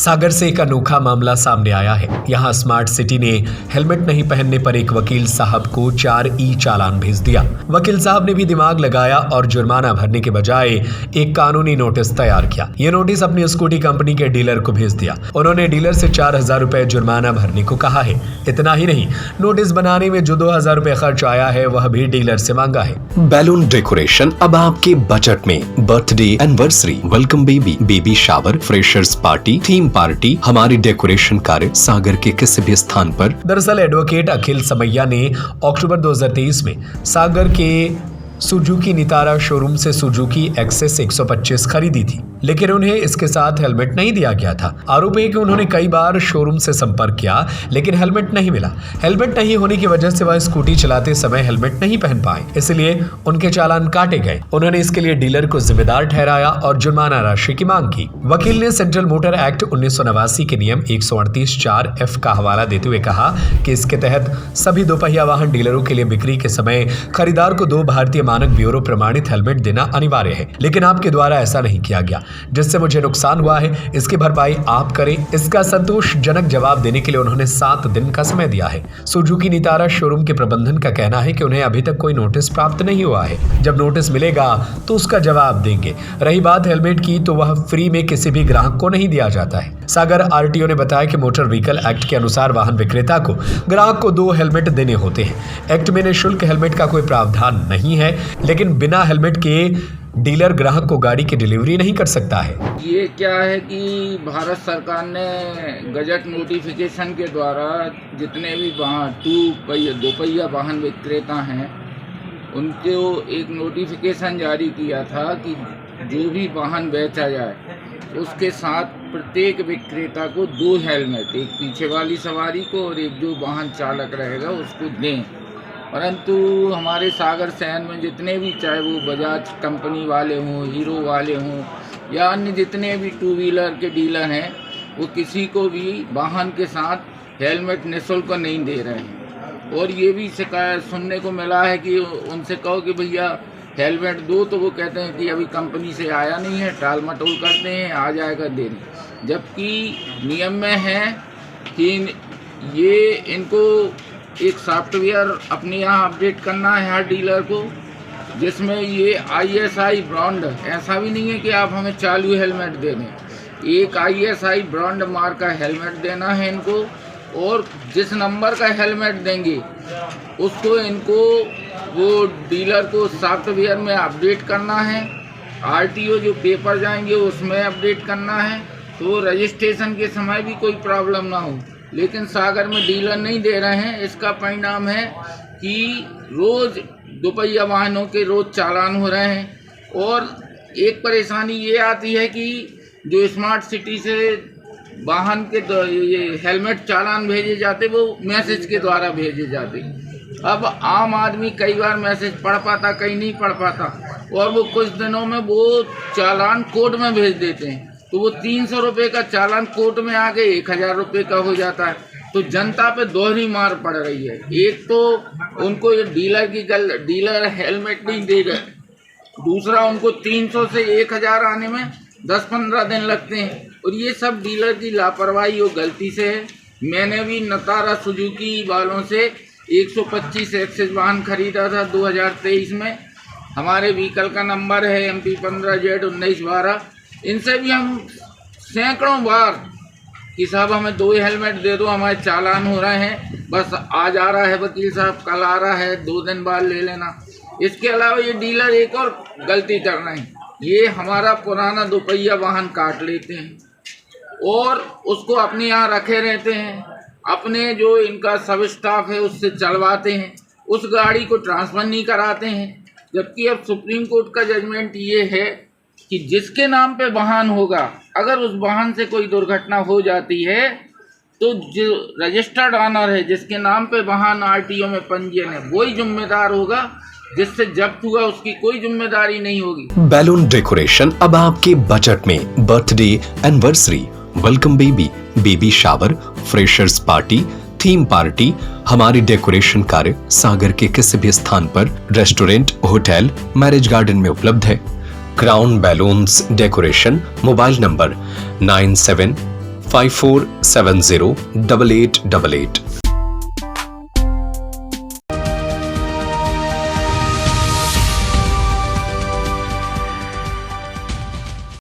सागर से एक अनोखा मामला सामने आया है। यहाँ स्मार्ट सिटी ने हेलमेट नहीं पहनने पर एक वकील साहब को 4 ई चालान भेज दिया। वकील साहब ने भी दिमाग लगाया और जुर्माना भरने के बजाय एक कानूनी नोटिस तैयार किया। ये नोटिस अपनी स्कूटी कंपनी के डीलर को भेज दिया। उन्होंने डीलर से 4000 रुपए जुर्माना भरने को कहा है। इतना ही नहीं, नोटिस बनाने में जो 2000 रुपए खर्च आया है वह भी डीलर से मांगा है। बैलून डेकोरेशन अब आपके बजट में। Birthday, anniversary, welcome baby, baby shower, freshers party, theme party, हमारी डेकोरेशन कार्य सागर के किसी भी स्थान पर। दरअसल एडवोकेट अखिल समैया ने अक्टूबर 2023 में सागर के सुजुकी नितारा शोरूम से सुजुकी एक्सेस 125 खरीदी थी, लेकिन उन्हें इसके साथ हेलमेट नहीं दिया गया था। आरोप है कि उन्होंने कई बार शोरूम से संपर्क किया, लेकिन हेलमेट नहीं मिला। हेलमेट नहीं होने की वजह से वह स्कूटी चलाते समय हेलमेट नहीं पहन पाए, इसलिए उनके चालान काटे गए। उन्होंने इसके लिए डीलर को जिम्मेदार ठहराया और जुर्माना राशि की मांग की। वकील ने सेंट्रल मोटर एक्ट 1989 के नियम 138(4)(f) का हवाला देते हुए कहा कि इसके तहत सभी दोपहिया वाहन डीलरों के लिए बिक्री के समय खरीदार को 2 भारतीय मानक ब्यूरो प्रमाणित हेलमेट देना अनिवार्य है, लेकिन आपके द्वारा ऐसा नहीं किया गया, जिससे मुझे नुकसान हुआ है। इसकी भरपाई आप करें। इसका संतोषजनक जवाब देने के लिए उन्होंने 7 दिन का समय दिया है। सुजुकी नितारा शोरूम के प्रबंधन का कहना है कि उन्हें अभी तक कोई नोटिस प्राप्त नहीं हुआ है। जब नोटिस मिलेगा तो उसका जवाब देंगे। रही बात हेलमेट की, तो वह फ्री में किसी भी ग्राहक को नहीं दिया जाता है। सागर आरटीओ ने बताया कि मोटर व्हीकल एक्ट के अनुसार वाहन विक्रेता को ग्राहक को 2 हेलमेट देने होते हैं। एक्ट में निःशुल्क हेलमेट का कोई प्रावधान नहीं है, लेकिन बिना हेलमेट के डीलर ग्राहक को गाड़ी की डिलीवरी नहीं कर सकता है। ये क्या है कि भारत सरकार ने गजट नोटिफिकेशन के द्वारा जितने भी दो पहिया वाहन विक्रेता हैं उनको एक नोटिफिकेशन जारी किया था कि जो भी वाहन बेचा जाए उसके साथ प्रत्येक विक्रेता को 2 हेलमेट, एक पीछे वाली सवारी को और एक जो वाहन चालक रहेगा उसको दें। परंतु हमारे सागर शहर में जितने भी, चाहे वो बजाज कंपनी वाले हों, हीरो वाले हों या अन्य जितने भी 2 व्हीलर के डीलर हैं, वो किसी को भी वाहन के साथ हेलमेट निःशुल्क नहीं दे रहे हैं। और ये भी शिकायत सुनने को मिला है कि उनसे कहो कि भैया हेलमेट दो, तो वो कहते हैं कि अभी कंपनी से आया नहीं है, टाल मटोल करते हैं, आ जाएगा देने। जबकि नियम में है कि ये इनको एक सॉफ्टवेयर अपने यहाँ अपडेट करना है हर डीलर को, जिसमें ये ISI ब्रांड, ऐसा भी नहीं है कि आप हमें चालू हेलमेट दे दें, एक ISI ब्रांड मार्क का हेलमेट देना है इनको। और जिस नंबर का हेलमेट देंगे उसको इनको वो डीलर को सॉफ्टवेयर में अपडेट करना है। RTO जो पेपर जाएंगे उसमें अपडेट करना है, तो रजिस्ट्रेशन के समय भी कोई प्रॉब्लम ना हो। लेकिन सागर में डीलर नहीं दे रहे हैं। इसका परिणाम है कि रोज़ दोपहिया वाहनों के रोज़ चालान हो रहे हैं। और एक परेशानी ये आती है कि जो स्मार्ट सिटी से वाहन के ये हेलमेट चालान भेजे जाते वो मैसेज के द्वारा भेजे जाते। अब आम आदमी कई बार मैसेज पढ़ पाता, कहीं नहीं पढ़ पाता, और वो कुछ दिनों में वो चालान कोर्ट में भेज देते हैं। तो वो 300 रुपये का चालान कोर्ट में आके 1000 रुपये का हो जाता है। तो जनता पे दोहरी मार पड़ रही है। एक तो उनको ये डीलर हेलमेट नहीं दे रहे, दूसरा उनको 300 से 1000 आने में 10-15 दिन लगते हैं। और ये सब डीलर की लापरवाही और गलती से है। मैंने भी नतारा सुजुकी वालों से 125 एक्सेस वाहन खरीदा था 2023 में। हमारे व्हीकल का नंबर है MP 15Z1912। इनसे भी हम सैकड़ों बार कि साहब हमें 2 हेलमेट दे दो, हमारे चालान हो रहे हैं, बस आज आ रहा है वकील साहब, कल आ रहा है, 2 दिन बाद ले लेना। इसके अलावा ये डीलर एक और गलती कर रहे हैं, ये हमारा पुराना दोपहिया वाहन काट लेते हैं और उसको अपने यहाँ रखे रहते हैं। अपने जो इनका सब स्टाफ है उससे चलवाते हैं, उस गाड़ी को ट्रांसफर नहीं कराते हैं। जबकि अब सुप्रीम कोर्ट का जजमेंट ये है कि जिसके नाम पे वाहन होगा, अगर उस वाहन से कोई दुर्घटना हो जाती है तो जो रजिस्टर्ड ऑनर है, जिसके नाम पे वाहन RTO में पंजीयन है, वही जिम्मेदार होगा। जिससे जब्त हुआ उसकी कोई जिम्मेदारी नहीं होगी। बैलून डेकोरेशन अब आपके बजट में। Birthday, anniversary, welcome baby, baby shower, freshers party, theme party, हमारी डेकोरेशन कार्य सागर के किसी भी स्थान पर, रेस्टोरेंट, होटल, मैरिज गार्डन में उपलब्ध है। Crown balloons decoration. Mobile number 97 54708888।